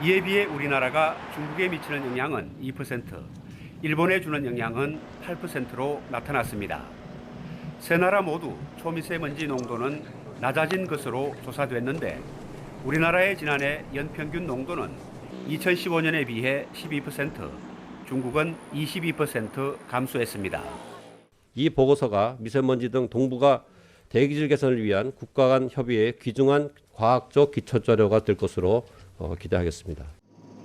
이에 비해 우리나라가 중국에 미치는 영향은 2%, 일본에 주는 영향은 8%로 나타났습니다. 세 나라 모두 초미세먼지 농도는 낮아진 것으로 조사됐는데 우리나라의 지난해 연평균 농도는 2015년에 비해 12%, 중국은 22% 감소했습니다.
이 보고서가 미세먼지 등 동북아 대기질 개선을 위한 국가 간 협의에 귀중한 과학적 기초자료가 될 것으로 기대하겠습니다.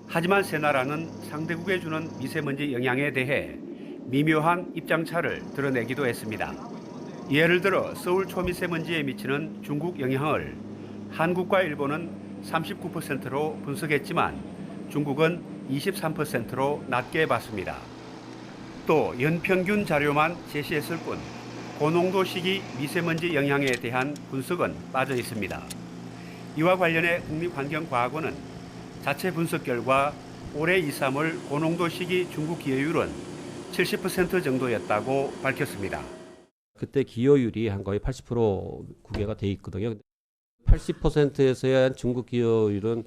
하지만 세 나라는 상대국에 주는 미세먼지 영향에 대해 미묘한 입장차를 드러내기도 했습니다. 예를 들어 서울 초미세먼지에 미치는 중국 영향을 한국과 일본은 39%로 분석했지만 중국은 23%로 낮게 봤습니다. 또 연평균 자료만 제시했을 뿐 고농도 시기 미세먼지 영향에 대한 분석은 빠져 있습니다. 이와 관련해 국립환경과학원은 자체 분석 결과 올해 2, 3월 고농도 시기 중국 기여율은 70% 정도였다고 밝혔습니다.
그때 기여율이 한 거의 80% 구개가 돼 있거든요. 80%에서의 중국 기여율은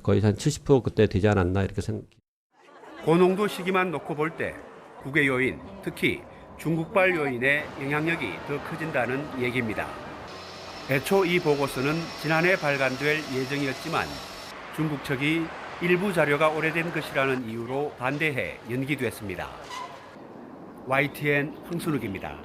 거의 한 70% 그때 되지 않았나 이렇게 생각해요.
고농도 시기만 놓고 볼 때 국외 요인, 특히 중국발 요인의 영향력이 더 커진다는 얘기입니다. 애초 이 보고서는 지난해 발간될 예정이었지만 중국 측이 일부 자료가 오래된 것이라는 이유로 반대해 연기됐습니다. YTN 황순욱입니다.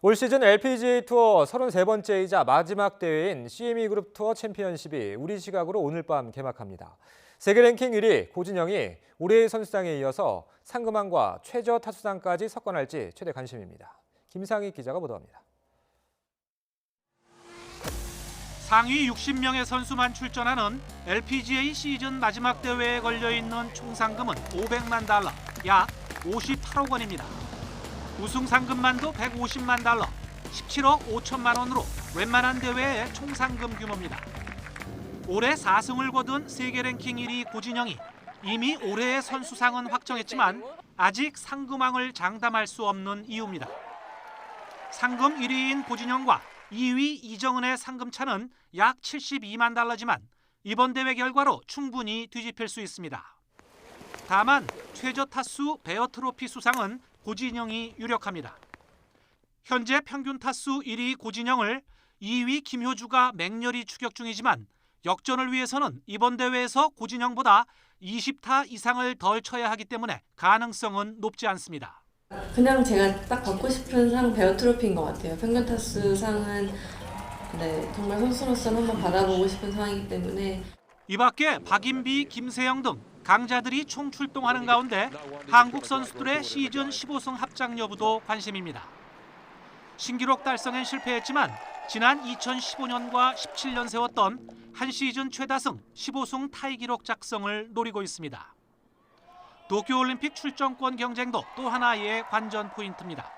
올 시즌 LPGA 투어 33번째이자 마지막 대회인 CME 그룹 투어 챔피언십이 우리 시각으로 오늘 밤 개막합니다. 세계 랭킹 1위 고진영이 올해의 선수상에 이어서 상금왕과 최저 타수상까지 석권할지 최대 관심입니다. 김상희 기자가 보도합니다.
상위 60명의 선수만 출전하는 LPGA 시즌 마지막 대회에 걸려있는 총 상금은 500만 달러, 약 58억 원입니다. 우승 상금만도 150만 달러, 17억 5천만 원으로 웬만한 대회의 총 상금 규모입니다. 올해 4승을 거둔 세계 랭킹 1위 고진영이 이미 올해의 선수상은 확정했지만 아직 상금왕을 장담할 수 없는 이유입니다. 상금 1위인 고진영과 2위 이정은의 상금차는 약 72만 달러지만 이번 대회 결과로 충분히 뒤집힐 수 있습니다. 다만 최저 타수 베어 트로피 수상은 고진영이 유력합니다. 현재 평균 타수 1위 고진영을 2위 김효주가 맹렬히 추격 중이지만 역전을 위해서는 이번 대회에서 고진영보다 20타 이상을 덜 쳐야 하기 때문에 가능성은 높지 않습니다.
그냥 제가 딱 받고 싶은 상 베어 트로피인 것 같아요. 평균 타수 상은 정말 선수로서는 한번 받아보고 싶은 상이기 때문에.
이 밖에 박인비, 김세영 등 강자들이 총 출동하는 가운데 한국 선수들의 시즌 15승 합작 여부도 관심입니다. 신기록 달성엔 실패했지만 지난 2015년과 17년 세웠던 한 시즌 최다승 15승 타이 기록 작성을 노리고 있습니다. 도쿄올림픽 출전권 경쟁도 또 하나의 관전 포인트입니다.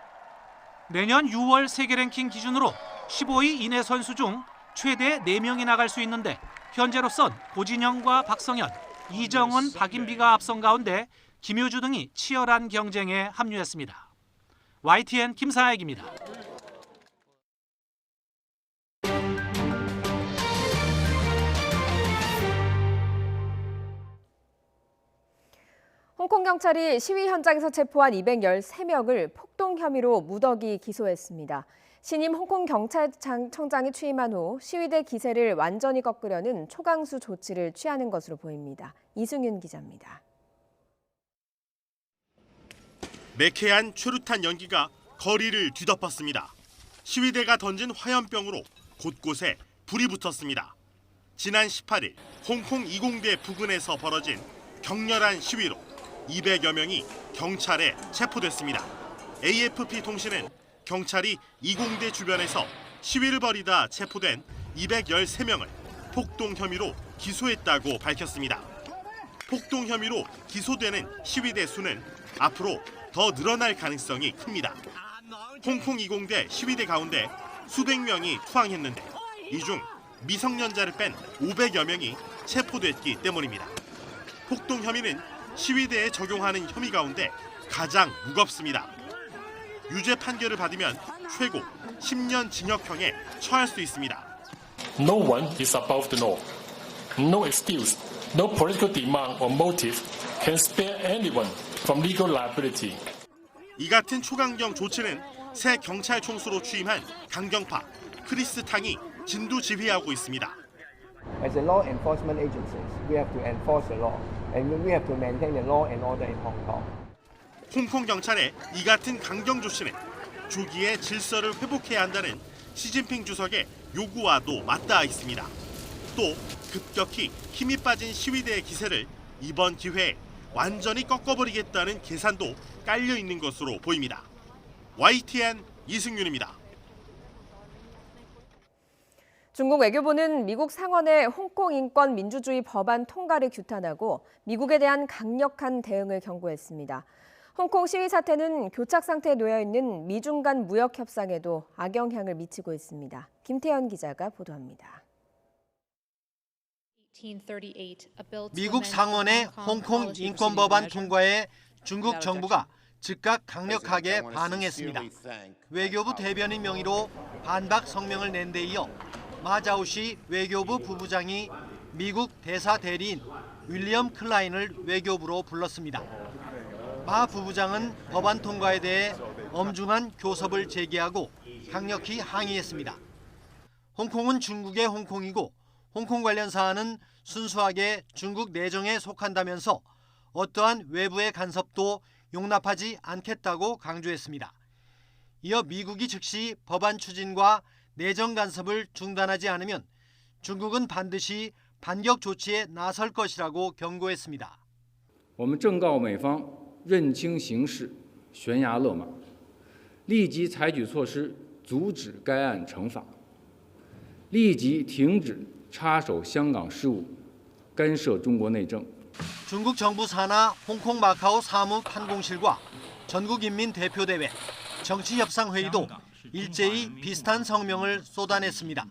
내년 6월 세계 랭킹 기준으로 15위 이내 선수 중 최대 4명이 나갈 수 있는데 현재로선 고진영과 박성현, 이정은, 박인비가 앞선 가운데 김효주 등이 치열한 경쟁에 합류했습니다. YTN 김사익입니다.
홍콩 경찰이 시위 현장에서 체포한 213명을 폭동 혐의로 무더기 기소했습니다. 신임 홍콩 경찰청장이 취임한 후 시위대 기세를 완전히 꺾으려는 초강수 조치를 취하는 것으로 보입니다. 이승윤 기자입니다.
매캐한 최루탄 연기가 거리를 뒤덮었습니다. 시위대가 던진 화염병으로 곳곳에 불이 붙었습니다. 지난 18일 홍콩 이공대 부근에서 벌어진 격렬한 시위로 200여 명이 경찰에 체포됐습니다. AFP 통신은 경찰이 이공대 주변에서 시위를 벌이다 체포된 213명을 폭동 혐의로 기소했다고 밝혔습니다. 폭동 혐의로 기소되는 시위대 수는 앞으로 더 늘어날 가능성이 큽니다. 홍콩 이공대 시위대 가운데 수백 명이 투항했는데 이 중 미성년자를 뺀 500여 명이 체포됐기 때문입니다. 폭동 혐의는 시위대에 적용하는 혐의 가운데 가장 무겁습니다. 유죄 판결을 받으면 최고 10년 징역형에 처할 수 있습니다.
No one is above the law. No excuse, no political demand or motive can spare anyone from legal liability.
이 같은 초강경 조치는 새 경찰 총수로 취임한 강경파 크리스 탕이 진두 지휘하고 있습니다.
As a law enforcement agencies, we have to enforce the law, and we have to maintain the law and order in Hong Kong.
홍콩 경찰의 이 같은 강경 조치는 조기에 질서를 회복해야 한다는 시진핑 주석의 요구와도 맞닿아 있습니다. 또 급격히 힘이 빠진 시위대의 기세를 이번 기회에 완전히 꺾어버리겠다는 계산도 깔려 있는 것으로 보입니다. YTN 이승윤입니다.
중국 외교부는 미국 상원의 홍콩 인권 민주주의 법안 통과를 규탄하고 미국에 대한 강력한 대응을 경고했습니다. 홍콩 시위 사태는 교착 상태에 놓여 있는 미중 간 무역 협상에도 악영향을 미치고 있습니다. 김태현 기자가 보도합니다.
미국 상원의 홍콩 인권 법안 통과에 중국 정부가 즉각 강력하게 반응했습니다. 외교부 대변인 명의로 반박 성명을 낸 데 이어 마자오시 외교부 부부장이 미국 대사 대리인 윌리엄 클라인을 외교부로 불렀습니다. 마 부부장은 법안 통과에 대해 엄중한 교섭을 제기하고 강력히 항의했습니다. 홍콩은 중국의 홍콩이고 홍콩 관련 사안은 순수하게 중국 내정에 속한다면서 어떠한 외부의 간섭도 용납하지 않겠다고 강조했습니다. 이어 미국이 즉시 법안 추진과 내정 간섭을 중단하지 않으면 중국은 반드시 반격 조치에 나설 것이라고 경고했습니다.
我们正告美方认清形势，悬崖勒马，立即采取措施阻止该案惩罚，立即停止插手香港事务，干涉中国内政。
중국 정부 산하 홍콩 마카오 사무 판공실과 전국인민대표대회, 정치협상회의도 일제히 비슷한 성명을 쏟아냈습니다.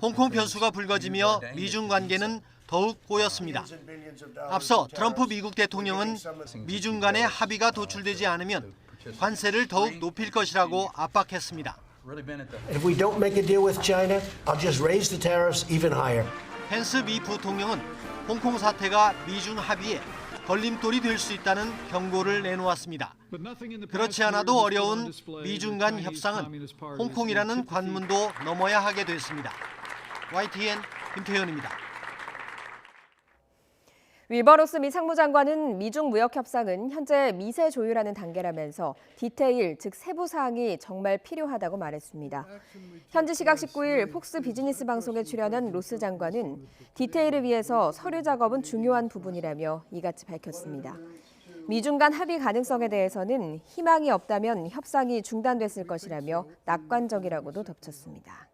홍콩 변수가 불거지며 미중 관계는 더욱 꼬였습니다. 앞서 트럼프 미국 대통령은 미중 간의 합의가 도출되지 않으면 관세를 더욱 높일 것이라고 압박했습니다.
If we don't make a deal with China, I'll just raise the tariffs even higher.
펜스 미 부통령은 홍콩 사태가 미중 합의에 걸림돌이 될 수 있다는 경고를 내놓았습니다. 그렇지 않아도 어려운 미중 간 협상은 홍콩이라는 관문도 넘어야 하게 됐습니다. YTN 김태현입니다.
윌버 로스 미 상무장관은 미중 무역 협상은 현재 미세 조율하는 단계라면서 디테일, 즉 세부 사항이 정말 필요하다고 말했습니다. 현지 시각 19일 폭스 비즈니스 방송에 출연한 로스 장관은 디테일을 위해서 서류 작업은 중요한 부분이라며 이같이 밝혔습니다. 미중 간 합의 가능성에 대해서는 희망이 없다면 협상이 중단됐을 것이라며 낙관적이라고도 덧붙였습니다.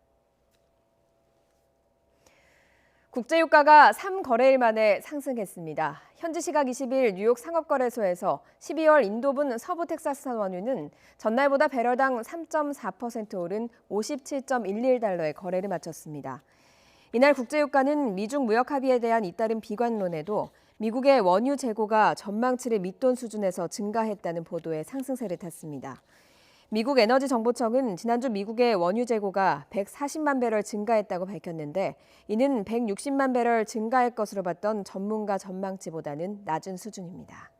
국제유가가 3거래일 만에 상승했습니다. 현지 시각 20일 뉴욕 상업거래소에서 12월 인도분 서부 텍사스산 원유는 전날보다 배럴당 3.4% 오른 57.11달러에 거래를 마쳤습니다. 이날 국제유가는 미중 무역 합의에 대한 잇따른 비관론에도 미국의 원유 재고가 전망치를 밑돈 수준에서 증가했다는 보도에 상승세를 탔습니다. 미국 에너지정보청은 지난주 미국의 원유 재고가 140만 배럴 증가했다고 밝혔는데 이는 160만 배럴 증가할 것으로 봤던 전문가 전망치보다는 낮은 수준입니다.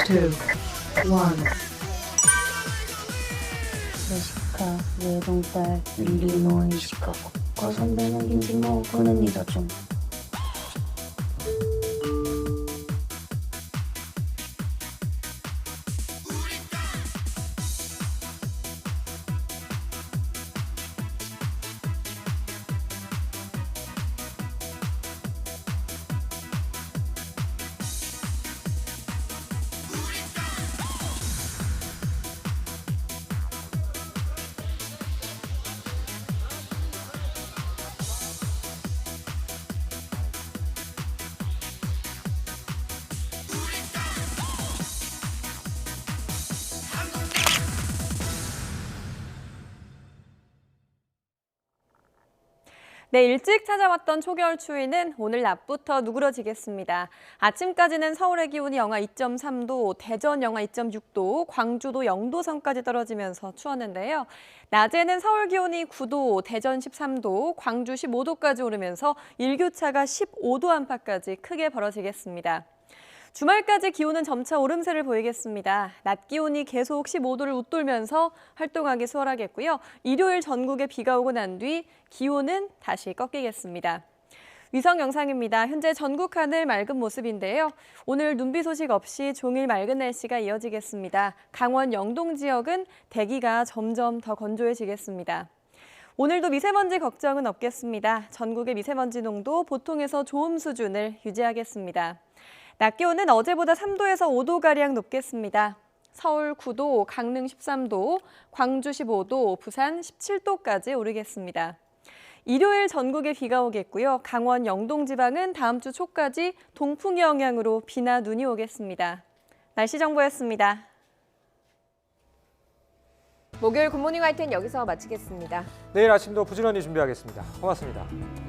2, 1.
레시카, 외동딸, 일리노이, 시카고. 선배는 김치모, 그는 이다 좀.
네, 일찍 찾아왔던 초겨울 추위는 오늘 낮부터 누그러지겠습니다. 아침까지는 서울의 기온이 영하 2.3도, 대전 영하 2.6도, 광주도 0도 선까지 떨어지면서 추웠는데요. 낮에는 서울 기온이 9도, 대전 13도, 광주 15도까지 오르면서 일교차가 15도 안팎까지 크게 벌어지겠습니다. 주말까지 기온은 점차 오름세를 보이겠습니다. 낮 기온이 계속 15도를 웃돌면서 활동하기 수월하겠고요. 일요일 전국에 비가 오고 난 뒤 기온은 다시 꺾이겠습니다. 위성 영상입니다. 현재 전국 하늘 맑은 모습인데요. 오늘 눈비 소식 없이 종일 맑은 날씨가 이어지겠습니다. 강원 영동 지역은 대기가 점점 더 건조해지겠습니다. 오늘도 미세먼지 걱정은 없겠습니다. 전국의 미세먼지 농도 보통에서 좋음 수준을 유지하겠습니다. 낮 기온은 어제보다 3도에서 5도가량 높겠습니다. 서울 9도, 강릉 13도, 광주 15도, 부산 17도까지 오르겠습니다. 일요일 전국에 비가 오겠고요. 강원 영동 지방은 다음 주 초까지 동풍의 영향으로 비나 눈이 오겠습니다. 날씨 정보였습니다. 목요일 굿모닝 화이트는 여기서 마치겠습니다.
내일 아침도 부지런히 준비하겠습니다. 고맙습니다.